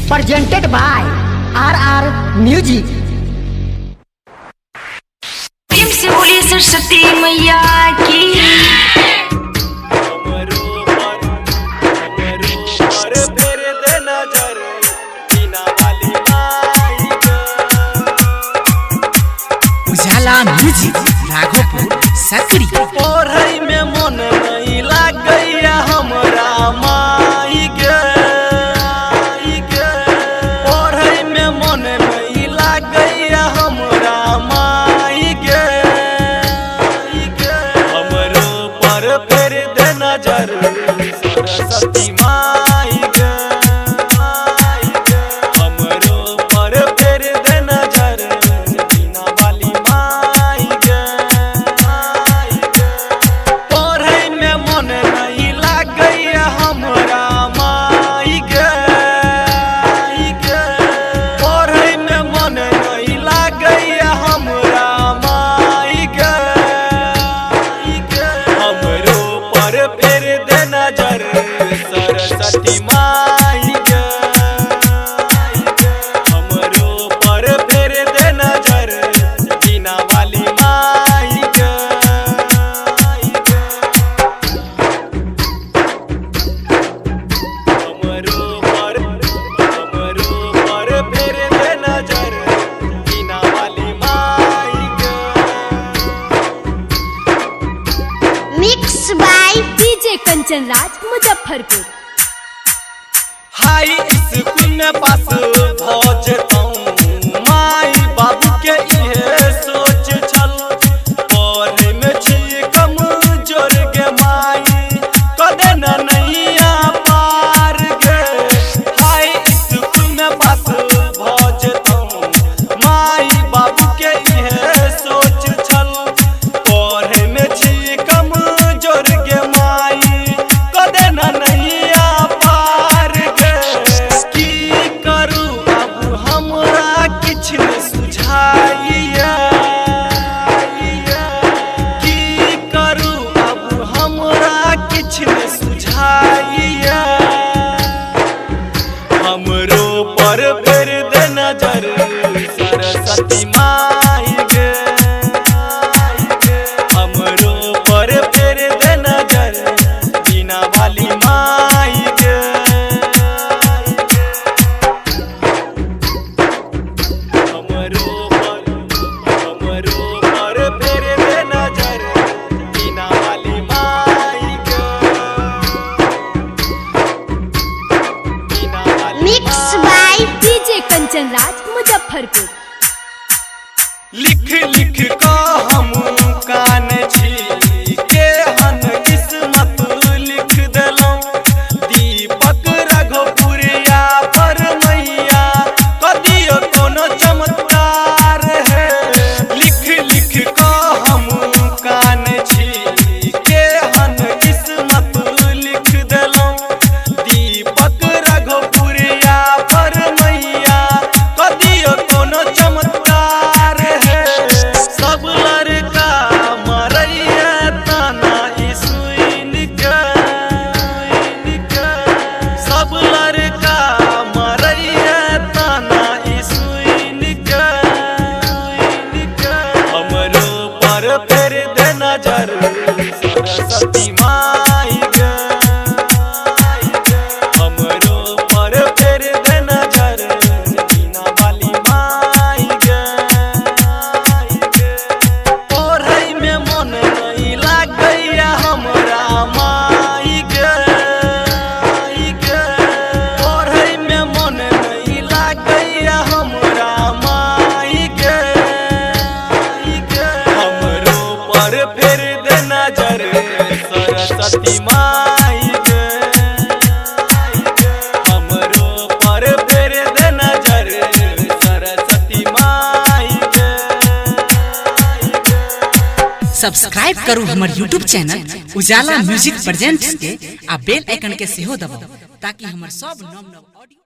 presented by RR Music। प्रेम से बोलिए सरस्वती मैया की। उजाला म्यूजिक राघोपुर सकरी। पढ़ाई में मन नहीं लागैया हमरा माई गे, पढ़ाई में मन नहीं लागैया हमरा माई गे, हमरो पर फेर दे नजर सरस्वती माई गे, हमरो पर फेर दे नजर बीना वाली माई गे, पढ़ाई में मन नहीं लागैया हमरा माई गे, पढ़ाई में मन नहीं लागैया हमरा माई गे, हमरो पर फेर दे नजर सरस्वती माई गे, हमरो पर फेर दे नजर बीना वाली माई गे, हमरो पर फेर दे नजर बीना वाली माई गे। Mix by DJ Kanchan Raj Muzaffarpur. High school में पास भजतौं माई बाबू के इहे सोच छल, पढ़े में छी कमजोर गे माई कदे न नैया पार गे, हाई स्कूल में पास भजतौं माई बाबू के इहे सोच छल, पढ़े में छी कमजोर गे माई कदे न नैया पार गे, की करू अब हमरा किछ न सुझाइया, की करू अब हमरा किछ न सुझाइया, हमरो पर फेर दे नजर सरस्वती माई गे, हमरो पर फेर दे नजर बीना वाली माई गे, हमरो पर फेर दे नजर बीना वाली माई गे, बीना वाली mix by DJ Kanchan Raj Muzaffarpur. लिख लिख को हम कान छी केहन किस्मत लिख देलौं, दीपक रघोपुरिया पर मैया कदियो कोनो चमत्कार है, लिख लिख को हम कान छी केहन किस्मत लिख देलौं, दीपक रघोपुरिया पर मैया कदियो कोनो चमत्कार है, सब लड़का मरैया ताना ई सुइन के, सब लड़का मरैया ताना ई सुइन के, हमरो पर फेर दे नजर सरस्वती माई गे, हमरो पर फेर दे नजर बीना वाली माई गे, पढ़ाई में मन नहीं लागैया हमरा माई गे, पढ़ाई में मन नहीं लागैया हमरा माई गे, हमरो पर फेर दे नजर सरस्वती माई गे, हमरो पर फेर दे नजर सरस्वती माई गे। सब्सक्राइब करू हमर यूट्यूब चैनल उजाला म्यूजिक प्रेजेंट्स के आ बेल आइकन के सेहो दबाउ ताकि हमर सब नव नव ऑडियो